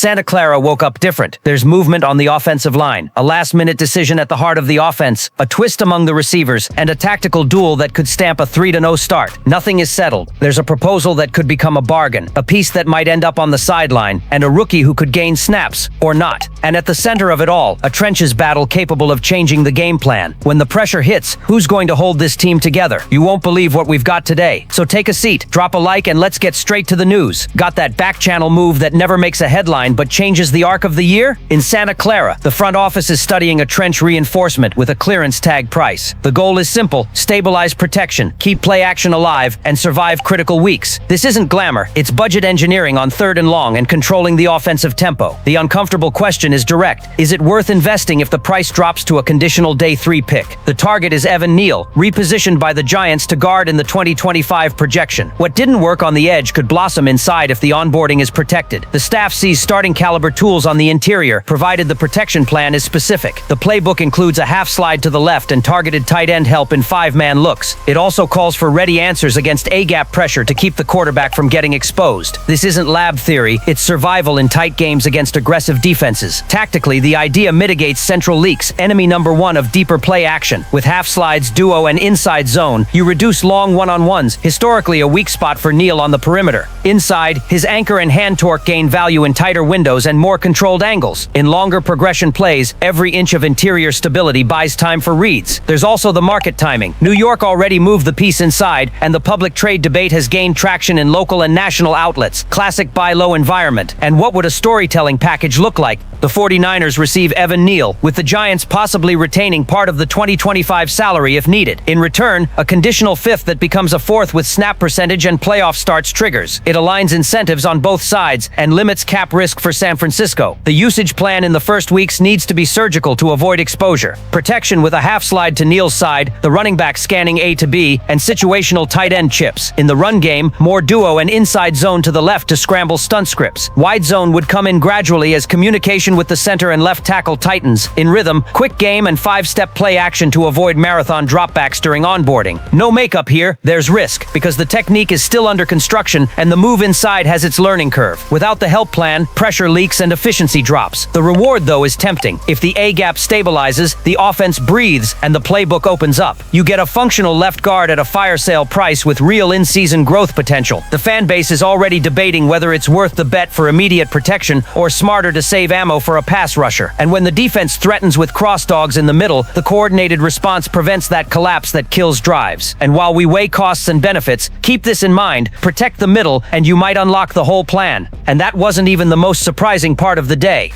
Santa Clara woke up different. There's movement on the offensive line, a last-minute decision at the heart of the offense, a twist among the receivers, and a tactical duel that could stamp a 3-0 start. Nothing is settled. There's a proposal that could become a bargain, a piece that might end up on the sideline, and a rookie who could gain snaps, or not. And at the center of it all, a trenches battle capable of changing the game plan. When the pressure hits, who's going to hold this team together? You won't believe what we've got today. So take a seat, drop a like, and let's get straight to the news. Got that back-channel move that never makes a headline but changes the arc of the year? In Santa Clara, the front office is studying a trench reinforcement with a clearance tag price. The goal is simple: stabilize protection, keep play action alive, and survive critical weeks. This isn't glamour, it's budget engineering on 3rd and long and controlling the offensive tempo. The uncomfortable question is direct. Is it worth investing if the price drops to a conditional day 3 pick? The target is Neal, repositioned by the Giants to guard in the 2025 projection. What didn't work on the edge could blossom inside if the onboarding is protected. The staff sees starting caliber tools on the interior, provided the protection plan is specific. The playbook includes a half slide to the left and targeted tight end help in 5-man looks. It also calls for ready answers against A-gap pressure to keep the quarterback from getting exposed. This isn't lab theory, it's survival in tight games against aggressive defenses. Tactically, the idea mitigates central leaks, enemy number 1 of deeper play action. With half slides, duo, and inside zone, you reduce long one-on-ones, historically a weak spot for Neal on the perimeter. Inside, his anchor and hand torque gain value in tighter windows and more controlled angles. In longer progression plays, every inch of interior stability buys time for reads. There's also the market timing. New York already moved the piece inside, and the public trade debate has gained traction in local and national outlets. Classic buy low environment. And what would a storytelling package look like? The 49ers receive Neal, with the Giants possibly retaining part of the 2025 salary if needed. In return, a conditional 5th that becomes a 4th with snap percentage and playoff starts triggers. It aligns incentives on both sides and limits cap risk for San Francisco. The usage plan in the first weeks needs to be surgical to avoid exposure. Protection with a half slide to Neal's side, the running back scanning A to B, and situational tight end chips. In the run game, more duo and inside zone to the left to scramble stunt scripts. Wide zone would come in gradually as communication with the center and left tackle tightens. In rhythm, quick game and 5-step play action to avoid marathon dropbacks during onboarding. No makeup here, there's risk, because the technique is still under construction and the move inside has its learning curve. Without the help plan, pressure leaks and efficiency drops. The reward, though, is tempting. If the A-gap stabilizes, the offense breathes and the playbook opens up. You get a functional left guard at a fire sale price with real in-season growth potential. The fan base is already debating whether it's worth the bet for immediate protection or smarter to save ammo for a pass rusher. And when the defense threatens with cross dogs in the middle, the coordinated response prevents that collapse that kills drives. And while we weigh costs and benefits, keep this in mind: protect the middle and you might unlock the whole plan. And that wasn't even the most surprising part of the day.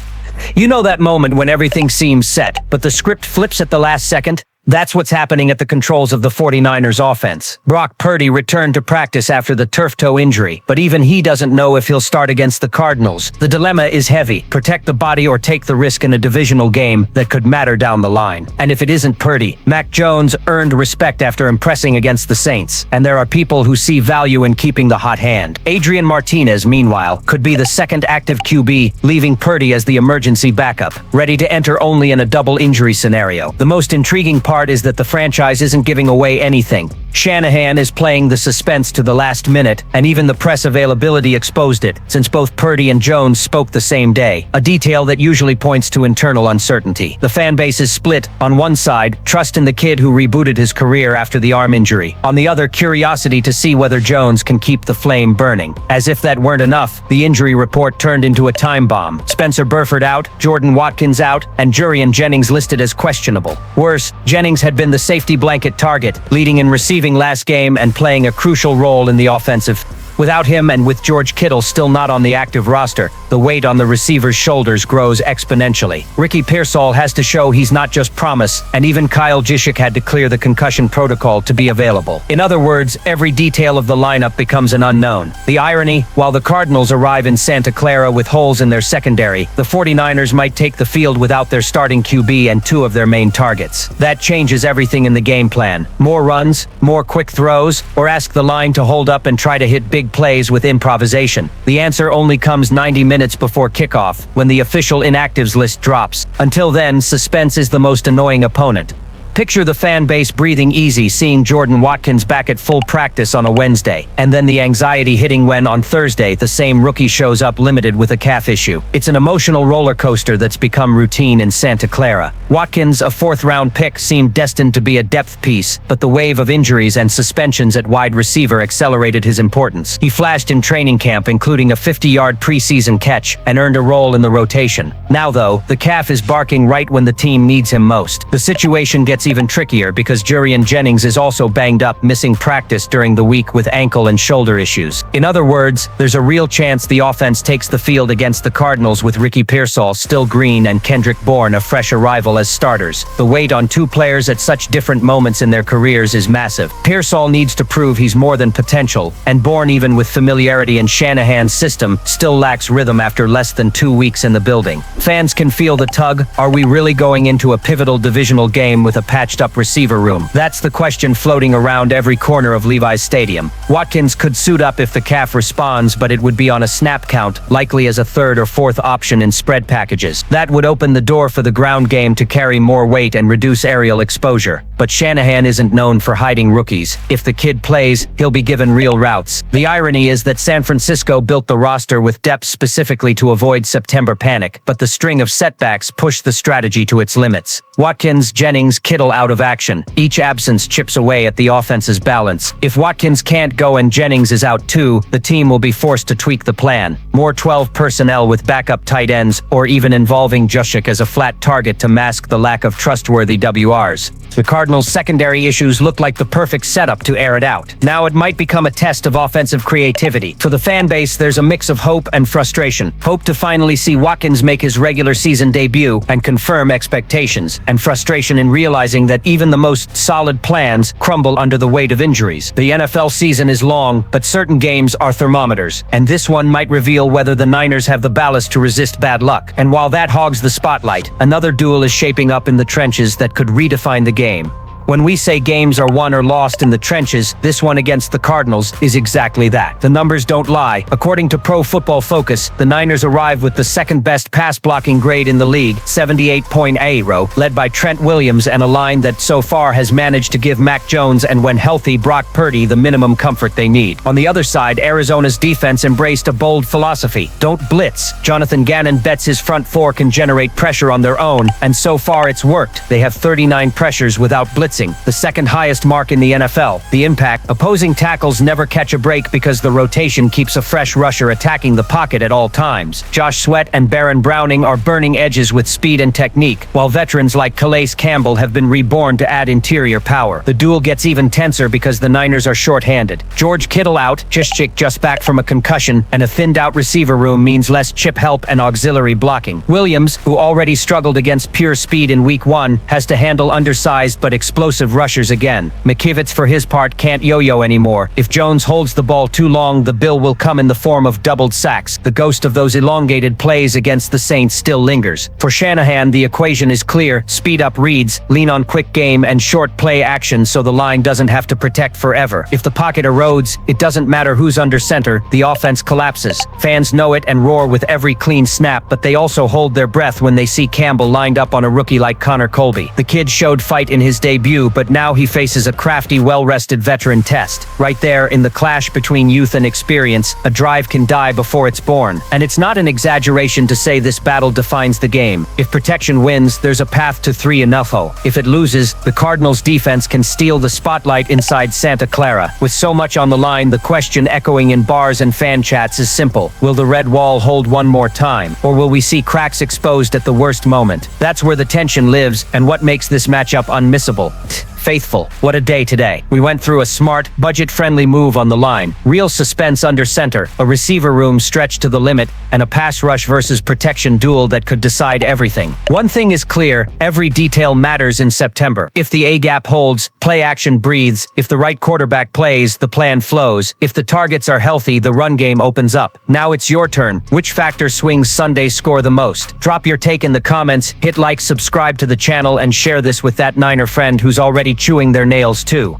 You know that moment when everything seems set, but the script flips at the last second? That's what's happening at the controls of the 49ers offense. Brock Purdy returned to practice after the turf toe injury, but even he doesn't know if he'll start against the Cardinals. The dilemma is heavy: protect the body or take the risk in a divisional game that could matter down the line. And if it isn't Purdy, Mac Jones earned respect after impressing against the Saints, and there are people who see value in keeping the hot hand. Adrian Martinez, meanwhile, could be the second active QB, leaving Purdy as the emergency backup, ready to enter only in a double injury scenario. The most intriguing part is that the franchise isn't giving away anything. Shanahan is playing the suspense to the last minute, and even the press availability exposed it, since both Purdy and Jones spoke the same day, a detail that usually points to internal uncertainty. The fan base is split. On one side, trust in the kid who rebooted his career after the arm injury. On the other, curiosity to see whether Jones can keep the flame burning. As if that weren't enough, the injury report turned into a time bomb. Spencer Burford out, Jordan Watkins out, and Jurian Jennings listed as questionable. Worse, Jennings had been the safety blanket target, leading in receiving last game and playing a crucial role in the offensive. Without him, and with George Kittle still not on the active roster, the weight on the receiver's shoulders grows exponentially. Ricky Pearsall has to show he's not just promise, and even Kyle Juszczyk had to clear the concussion protocol to be available. In other words, every detail of the lineup becomes an unknown. The irony: while the Cardinals arrive in Santa Clara with holes in their secondary, the 49ers might take the field without their starting QB and 2 of their main targets. That changes everything in the game plan. More runs, more quick throws, or ask the line to hold up and try to hit big plays with improvisation. The answer only comes 90 minutes before kickoff, when the official inactives list drops. Until then, suspense is the most annoying opponent. Picture the fan base breathing easy seeing Jordan Watkins back at full practice on a Wednesday, and then the anxiety hitting when on Thursday the same rookie shows up limited with a calf issue. It's an emotional roller coaster that's become routine in Santa Clara. Watkins, a fourth-round pick, seemed destined to be a depth piece, but the wave of injuries and suspensions at wide receiver accelerated his importance. He flashed in training camp, including a 50-yard preseason catch, and earned a role in the rotation. Now, though, the calf is barking right when the team needs him most. The situation gets even trickier because Jurian Jennings is also banged up, missing practice during the week with ankle and shoulder issues. In other words, there's a real chance the offense takes the field against the Cardinals with Ricky Pearsall still green and Kendrick Bourne a fresh arrival as starters. The weight on two players at such different moments in their careers is massive. Pearsall needs to prove he's more than potential, and Bourne, even with familiarity in Shanahan's system, still lacks rhythm after less than 2 weeks in the building. Fans can feel the tug. Are we really going into a pivotal divisional game with a patched-up receiver room? That's the question floating around every corner of Levi's Stadium. Watkins could suit up if the calf responds, but it would be on a snap count, likely as a third or fourth option in spread packages. That would open the door for the ground game to carry more weight and reduce aerial exposure. But Shanahan isn't known for hiding rookies. If the kid plays, he'll be given real routes. The irony is that San Francisco built the roster with depth specifically to avoid September panic, but the string of setbacks pushed the strategy to its limits. Watkins, Jennings, Kittle out of action. Each absence chips away at the offense's balance. If Watkins can't go and Jennings is out too, the team will be forced to tweak the plan. More 12 personnel with backup tight ends, or even involving Juszczyk as a flat target to mask the lack of trustworthy WRs. The Cardinals' secondary issues look like the perfect setup to air it out. Now it might become a test of offensive creativity. For the fan base, there's a mix of hope and frustration. Hope to finally see Watkins make his regular season debut and confirm expectations, and frustration in realizing that even the most solid plans crumble under the weight of injuries. The NFL season is long, but certain games are thermometers, and this one might reveal whether the Niners have the ballast to resist bad luck. And while that hogs the spotlight, another duel is shaping up in the trenches that could redefine the game. When we say games are won or lost in the trenches, this one against the Cardinals is exactly that. The numbers don't lie. According to Pro Football Focus, the Niners arrived with the second-best pass-blocking grade in the league, 78.0, led by Trent Williams, and a line that so far has managed to give Mac Jones and, when healthy, Brock Purdy the minimum comfort they need. On the other side, Arizona's defense embraced a bold philosophy. Don't blitz. Jonathan Gannon bets his front four can generate pressure on their own, and so far it's worked. They have 39 pressures without blitzing, the second highest mark in the NFL. The impact: opposing tackles never catch a break because the rotation keeps a fresh rusher attacking the pocket at all times. Josh Sweat and Baron Browning are burning edges with speed and technique, while veterans like Calais Campbell have been reborn to add interior power. The duel gets even tenser because the Niners are short-handed. George Kittle out, Juszczyk just back from a concussion, and a thinned-out receiver room means less chip help and auxiliary blocking. Williams, who already struggled against pure speed in Week 1, has to handle undersized but explosive rushers again. McKivitz, for his part, can't yo-yo anymore. If Jones holds the ball too long, the bill will come in the form of doubled sacks. The ghost of those elongated plays against the Saints still lingers. For Shanahan, the equation is clear: speed up reads, lean on quick game, and short play action so the line doesn't have to protect forever. If the pocket erodes, it doesn't matter who's under center, the offense collapses. Fans know it and roar with every clean snap, but they also hold their breath when they see Campbell lined up on a rookie like Connor Colby. The kid showed fight in his debut, but now he faces a crafty, well-rested veteran test. Right there, in the clash between youth and experience, a drive can die before it's born. And it's not an exaggeration to say this battle defines the game. If protection wins, there's a path to 3-0. If it loses, the Cardinals' defense can steal the spotlight inside Santa Clara. With so much on the line, the question echoing in bars and fan chats is simple: will the red wall hold one more time, or will we see cracks exposed at the worst moment? That's where the tension lives, and what makes this matchup unmissable. Faithful. What a day today. We went through a smart, budget-friendly move on the line, real suspense under center, a receiver room stretched to the limit, and a pass rush versus protection duel that could decide everything. One thing is clear: every detail matters in September. If the A-gap holds, play action breathes. If the right quarterback plays, the plan flows. If the targets are healthy, the run game opens up. Now it's your turn. Which factor swings Sunday's score the most? Drop your take in the comments, hit like, subscribe to the channel, and share this with that Niner friend who's already chewing their nails too.